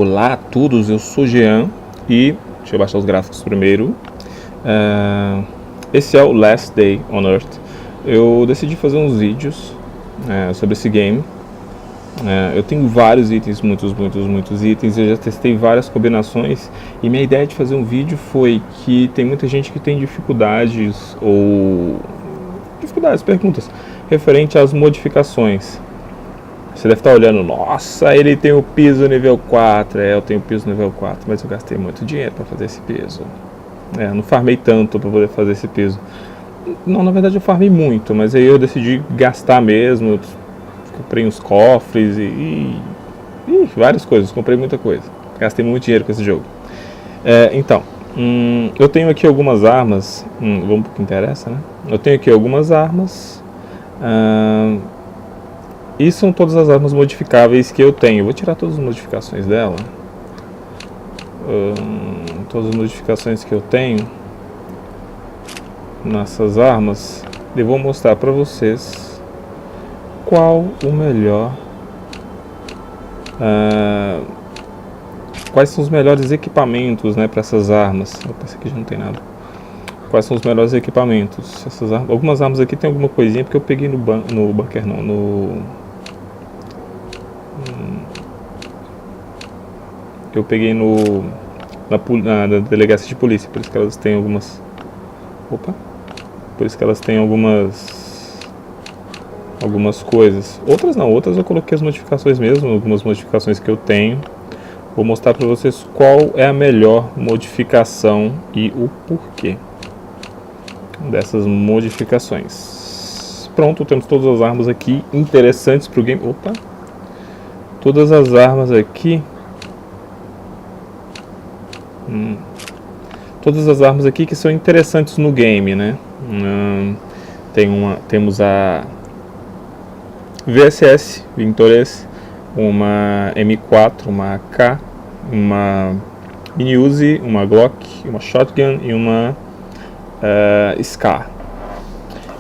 Olá a todos, eu sou Jean e deixa eu baixar os gráficos primeiro. Esse é o Last Day on Earth. Eu decidi fazer uns vídeos sobre esse game. Eu tenho vários itens, muitos itens. Eu já testei várias combinações e minha ideia de fazer um vídeo foi que tem muita gente que tem perguntas referente às modificações. Você deve estar olhando, nossa, ele tem o piso nível 4. Eu tenho o piso nível 4, mas eu gastei muito dinheiro para fazer esse piso. Não farmei tanto para poder fazer esse piso. Não, na verdade eu farmei muito, mas aí eu decidi gastar mesmo. Comprei uns cofres e várias coisas, comprei muita coisa. Gastei muito dinheiro com esse jogo. Eu tenho aqui algumas armas. Vamos pro que interessa, né? Eu tenho aqui algumas armas. E são todas as armas modificáveis que eu tenho. Vou tirar todas as modificações dela. Todas as modificações que eu tenho nessas armas. E vou mostrar pra vocês qual o melhor. Quais são os melhores equipamentos, né, para essas armas. Opa, esse aqui já não tem nada. Quais são os melhores equipamentos? Essas armas, algumas armas aqui tem alguma coisinha porque eu peguei no bunker não, eu peguei na delegacia de polícia, por isso que elas têm algumas. Por isso que elas têm algumas coisas. Outras não, outras eu coloquei as modificações mesmo, algumas modificações que eu tenho. Vou mostrar para vocês qual é a melhor modificação e o porquê dessas modificações. Pronto, temos todas as armas aqui interessantes para o game. Todas as armas aqui. Todas as armas aqui que são interessantes no game, né? Temos a VSS Victorious, uma M4, uma AK, uma Mini Uzi, uma Glock, uma Shotgun e uma Scar.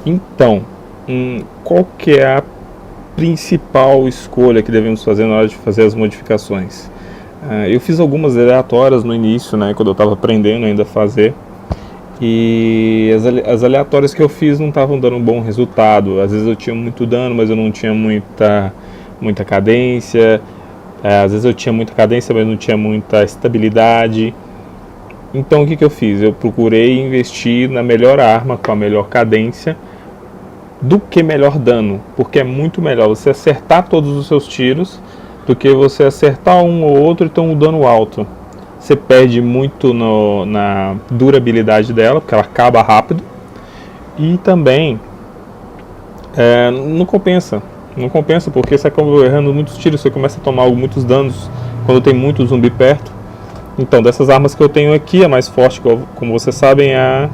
Então, qual que é a principal escolha que devemos fazer na hora de fazer as modificações? Eu fiz algumas aleatórias no início, né, quando eu estava aprendendo ainda a fazer. E as aleatórias que eu fiz não estavam dando um bom resultado. Às vezes eu tinha muito dano, mas eu não tinha muita cadência. Às vezes eu tinha muita cadência, mas não tinha muita estabilidade. Então o que eu fiz? Eu procurei investir na melhor arma com a melhor cadência do que melhor dano. Porque é muito melhor você acertar todos os seus tiros do que você acertar um ou outro e ter um dano alto. Você perde muito na durabilidade dela, porque ela acaba rápido. E também não compensa. Não compensa porque você acaba errando muitos tiros, você começa a tomar muitos danos quando tem muito zumbi perto. Então, dessas armas que eu tenho aqui, a mais forte, como vocês sabem, é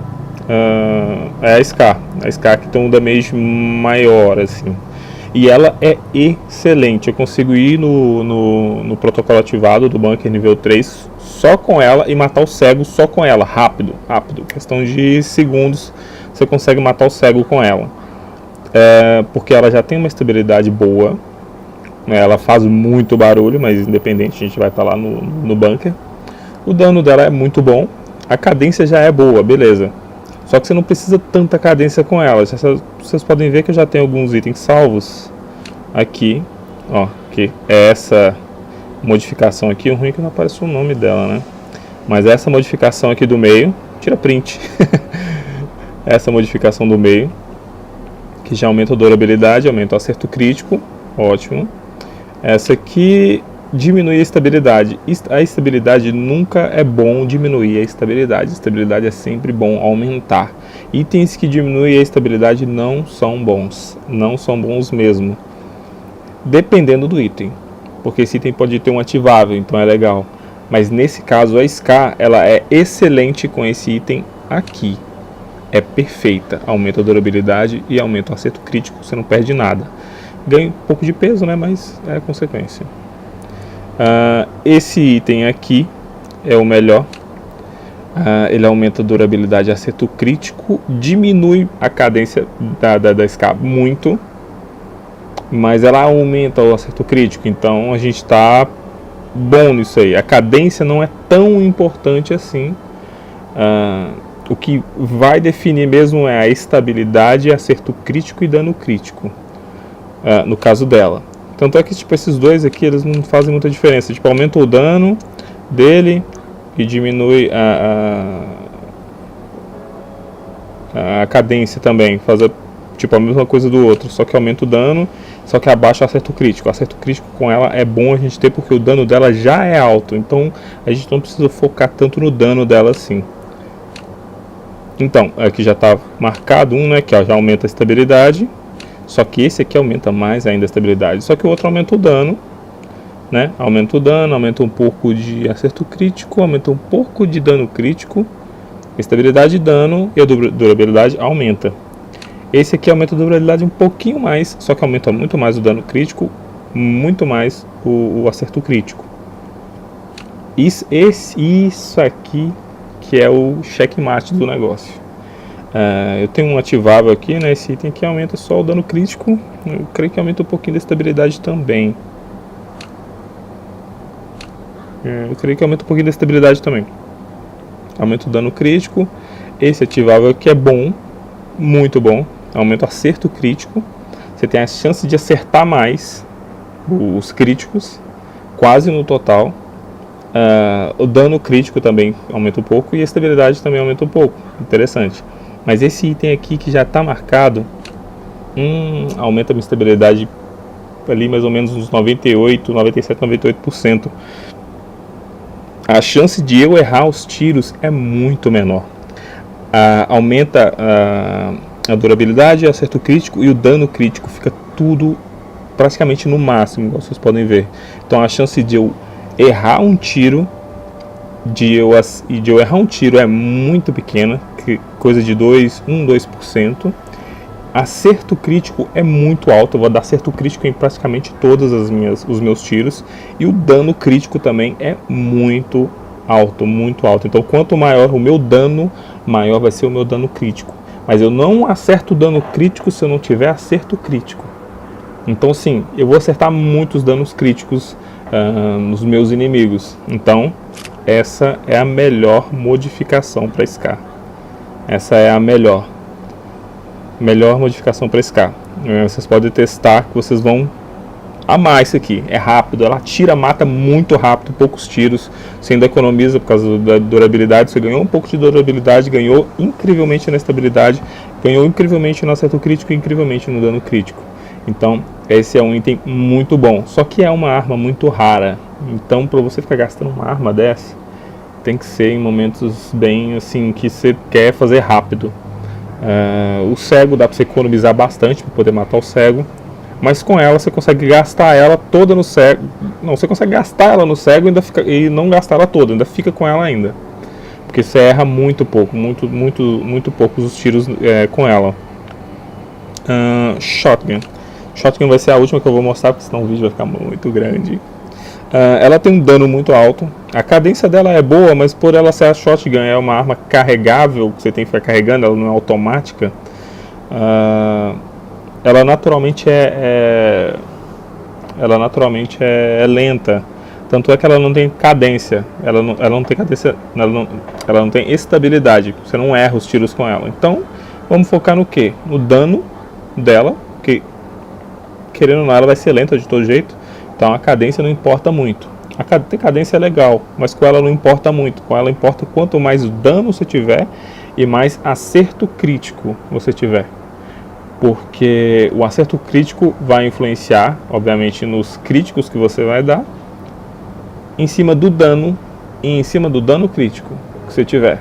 a Scar. A Scar que tem um damage maior, assim. E ela é excelente. Eu consigo ir no protocolo ativado do bunker nível 3 só com ela e matar o cego só com ela. Rápido. Questão de segundos você consegue matar o cego com ela. Porque ela já tem uma estabilidade boa. Ela faz muito barulho, mas independente, a gente vai estar lá no bunker. O dano dela é muito bom. A cadência já é boa, beleza. Só que você não precisa tanta cadência com ela. Vocês podem ver que eu já tenho alguns itens salvos aqui. Que é essa modificação aqui. O ruim é que não aparece o nome dela, né? Mas essa modificação aqui do meio. Tira print. Essa modificação do meio, que já aumenta a durabilidade, aumenta o acerto crítico. Ótimo. Essa aqui diminui a estabilidade. A estabilidade nunca é bom diminuir a estabilidade. A estabilidade é sempre bom aumentar. Itens que diminuem a estabilidade não são bons. Não são bons mesmo. Dependendo do item. Porque esse item pode ter um ativável, então é legal. Mas nesse caso a Scar, ela é excelente com esse item aqui. É perfeita. Aumenta a durabilidade e aumenta o acerto crítico. Você não perde nada. Ganha um pouco de peso, né? Mas é a consequência. Esse item aqui é o melhor. Ele aumenta a durabilidade e acerto crítico, diminui a cadência da Scar muito, mas ela aumenta o acerto crítico, então a gente está bom nisso aí. A cadência não é tão importante assim. O que vai definir mesmo é a estabilidade, acerto crítico e dano crítico, no caso dela. Tanto é que tipo, esses dois aqui eles não fazem muita diferença. Tipo, aumenta o dano dele e diminui a cadência também. Faz tipo, a mesma coisa do outro, só que aumenta o dano, só que abaixa o acerto crítico. O acerto crítico com ela é bom a gente ter porque o dano dela já é alto. Então a gente não precisa focar tanto no dano dela assim. Então, aqui já está marcado um, né, que ó, já aumenta a estabilidade. Só que esse aqui aumenta mais ainda a estabilidade. Só que o outro aumenta o dano, né? Aumenta o dano, aumenta um pouco de acerto crítico, aumenta um pouco de dano crítico, estabilidade e dano, e a durabilidade aumenta. Esse aqui aumenta a durabilidade um pouquinho mais, só que aumenta muito mais o dano crítico, muito mais o acerto crítico. Isso aqui que é o checkmate do negócio. Eu tenho um ativável aqui, né? Esse item aqui aumenta só o dano crítico. Eu creio que aumenta um pouquinho da estabilidade também. Aumenta o dano crítico. Esse ativável aqui é bom, muito bom. Aumenta o acerto crítico. Você tem a chance de acertar mais os críticos, quase no total. O dano crítico também aumenta um pouco e a estabilidade também aumenta um pouco. Interessante. Mas esse item aqui que já está marcado, aumenta a minha estabilidade ali mais ou menos uns 98, 97, 98%. A chance de eu errar os tiros é muito menor. Aumenta a durabilidade, o acerto crítico e o dano crítico. Fica tudo praticamente no máximo, como vocês podem ver. Então a chance de eu errar um tiro é muito pequena, coisa de 2%. Acerto crítico é muito alto, eu vou dar acerto crítico em praticamente todos os meus tiros, e o dano crítico também é muito alto, muito alto. Então quanto maior o meu dano, maior vai ser o meu dano crítico. Mas eu não acerto o dano crítico se eu não tiver acerto crítico. Então sim, eu vou acertar muitos danos críticos nos meus inimigos. Então essa é a melhor modificação para Scar. Essa é a melhor modificação para Scar. Vocês podem testar que vocês vão amar isso aqui. É rápido, ela mata muito rápido, poucos tiros. Você ainda economiza por causa da durabilidade. Você ganhou um pouco de durabilidade, ganhou incrivelmente na estabilidade, ganhou incrivelmente no acerto crítico e incrivelmente no dano crítico. Então esse é um item muito bom, só que é uma arma muito rara. Então para você ficar gastando uma arma dessa, tem que ser em momentos bem assim que você quer fazer rápido. O cego dá para você economizar bastante para poder matar o cego, mas com ela você consegue gastar ela toda no cego. Não, você consegue gastar ela no cego e não gastar ela toda, ainda fica com ela ainda, porque você erra muito pouco, muito poucos os tiros com ela. Shotgun vai ser a última que eu vou mostrar, porque senão o vídeo vai ficar muito grande. Ela tem um dano muito alto. A cadência dela é boa, mas por ela ser a shotgun, é uma arma carregável, que você tem que ficar carregando, ela não é automática. Ela naturalmente é lenta. Tanto é que ela não tem cadência. Ela não tem cadência. Ela não tem estabilidade. Você não erra os tiros com ela. Então, vamos focar no quê? No dano dela, que querendo ou não, ela vai ser lenta de todo jeito. Então a cadência não importa muito. A cadência é legal, mas com ela não importa muito. Com ela importa quanto mais dano você tiver e mais acerto crítico você tiver. Porque o acerto crítico vai influenciar, obviamente, nos críticos que você vai dar, em cima do dano e em cima do dano crítico que você tiver.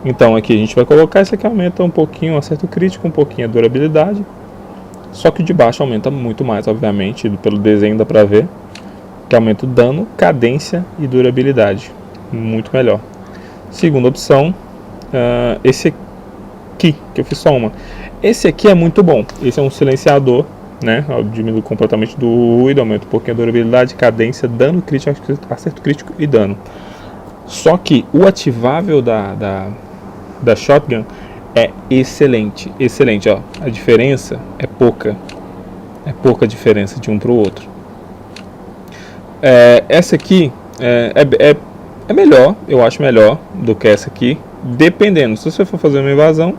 Então aqui a gente vai colocar, isso aqui aumenta um pouquinho o acerto crítico, um pouquinho a durabilidade. Só que o de baixo aumenta muito mais, obviamente, pelo desenho dá pra ver, que aumenta o dano, cadência e durabilidade. Muito melhor. Segunda opção, esse aqui, que eu fiz só uma. Esse aqui é muito bom. Esse é um silenciador, né? Diminui completamente do ruído, aumenta um pouquinho a durabilidade, cadência, dano crítico, acerto crítico e dano. Só que o ativável da shotgun é excelente, ó. A diferença é pouca. É pouca a diferença de um para o outro. Essa aqui é melhor, eu acho melhor do que essa aqui, dependendo. Se você for fazer uma invasão,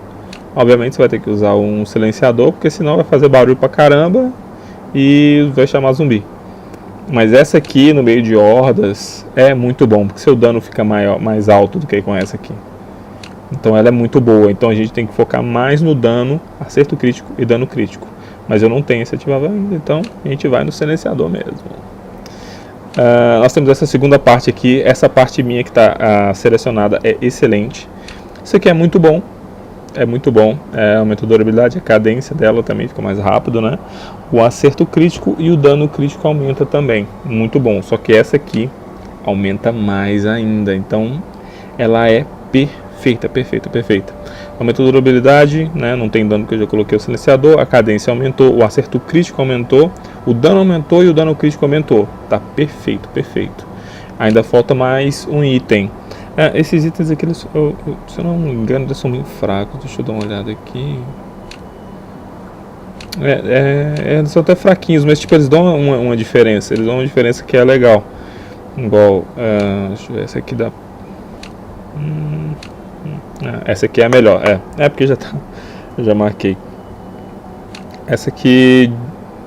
obviamente você vai ter que usar um silenciador, porque senão vai fazer barulho pra caramba e vai chamar zumbi. Mas essa aqui, no meio de hordas, é muito bom, porque seu dano fica mais alto do que com essa aqui. Então ela é muito boa, então a gente tem que focar mais no dano, acerto crítico e dano crítico. Mas eu não tenho esse ativado ainda, então a gente vai no silenciador mesmo. Nós temos essa segunda parte aqui, essa parte minha que está selecionada é excelente. Isso aqui é muito bom, aumenta a durabilidade, a cadência dela também fica mais rápido, né? O acerto crítico e o dano crítico aumenta também, muito bom. Só que essa aqui aumenta mais ainda, então ela é perfeita. Aumenta a durabilidade, né? Não tem dano porque eu já coloquei o silenciador, a cadência aumentou, o acerto crítico aumentou, o dano aumentou e o dano crítico aumentou. Tá perfeito. Ainda falta mais um item. Esses itens aqui, se eu não me engano, eles são bem fracos. Deixa eu dar uma olhada aqui. Eles são até fraquinhos, mas tipo, eles dão uma diferença. Eles dão uma diferença que é legal. Igual, deixa eu ver, essa aqui dá... essa aqui é a melhor. Porque já marquei. Essa aqui,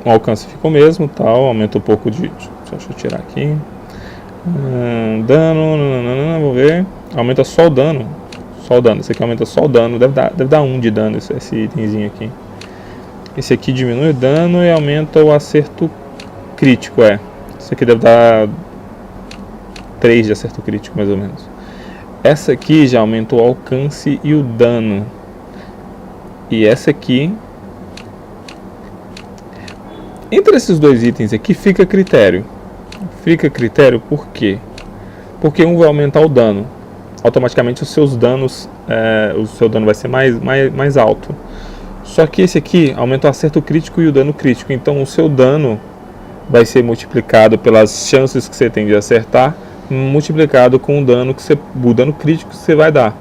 o alcance ficou mesmo, tal. Aumenta um pouco de... Deixa eu tirar aqui. Dano, vou ver. Aumenta só o dano. Esse aqui aumenta só o dano. Deve dar 1 de dano esse itemzinho aqui. Esse aqui diminui o dano e aumenta o acerto crítico. Esse aqui deve dar 3 de acerto crítico, mais ou menos. Essa aqui já aumenta o alcance e o dano. E essa aqui... Entre esses dois itens aqui fica a critério. Por quê? Porque um vai aumentar o dano. Automaticamente os seus danos, o seu dano vai ser mais alto. Só que esse aqui aumenta o acerto crítico e o dano crítico. Então o seu dano vai ser multiplicado pelas chances que você tem de acertar, multiplicado com o dano crítico que você vai dar.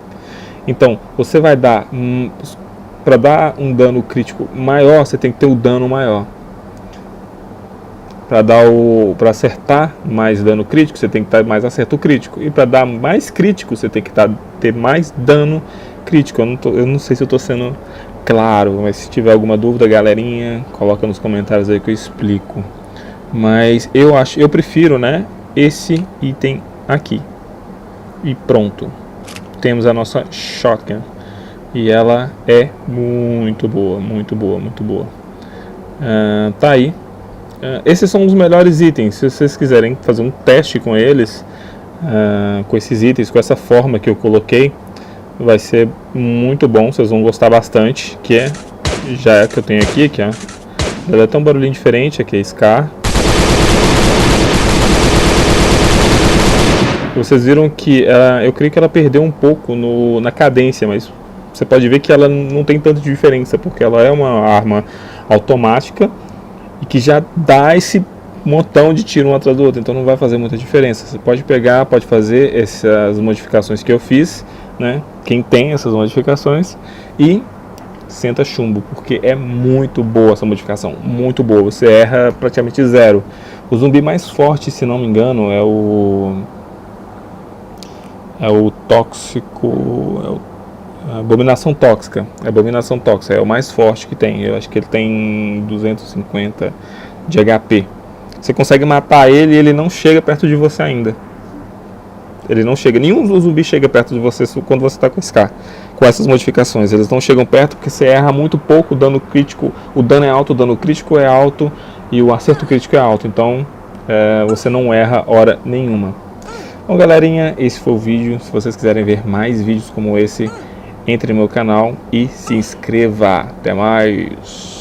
Então você vai dar, para dar um dano crítico maior, você tem que ter o dano maior. Para acertar mais dano crítico, você tem que ter mais acerto crítico. E para dar mais crítico, você tem que ter mais dano crítico. Eu não sei se eu estou sendo claro, mas se tiver alguma dúvida, galerinha, coloca nos comentários aí que eu explico. Mas eu prefiro, né, esse item aqui. E pronto. Temos a nossa shotgun. E ela é muito boa. Tá aí. Esses são os melhores itens. Se vocês quiserem fazer um teste com eles, com esses itens, com essa forma que eu coloquei, vai ser muito bom. Vocês vão gostar bastante. Já é que eu tenho aqui, ó. Ela tem um barulhinho diferente. Aqui é Scar. Vocês viram que eu creio que ela perdeu um pouco na cadência, mas você pode ver que ela não tem tanta diferença, porque ela é uma arma automática e que já dá esse montão de tiro um atrás do outro, então não vai fazer muita diferença. Você pode pegar, pode fazer essas modificações que eu fiz, né? Quem tem essas modificações, e senta chumbo, porque é muito boa essa modificação, muito boa. Você erra praticamente zero. O zumbi mais forte, se não me engano, é o tóxico, a abominação tóxica. É o mais forte que tem. Eu acho que ele tem 250 de HP. Você consegue matar ele e ele não chega perto de você ainda. Ele não chega. Nenhum zumbi chega perto de você quando você está com Scar. Com essas modificações. Eles não chegam perto porque você erra muito pouco. O dano crítico, o dano é alto, o dano crítico é alto e o acerto crítico é alto. Então você não erra hora nenhuma. Bom, galerinha, esse foi o vídeo. Se vocês quiserem ver mais vídeos como esse, entre no meu canal e se inscreva. Até mais!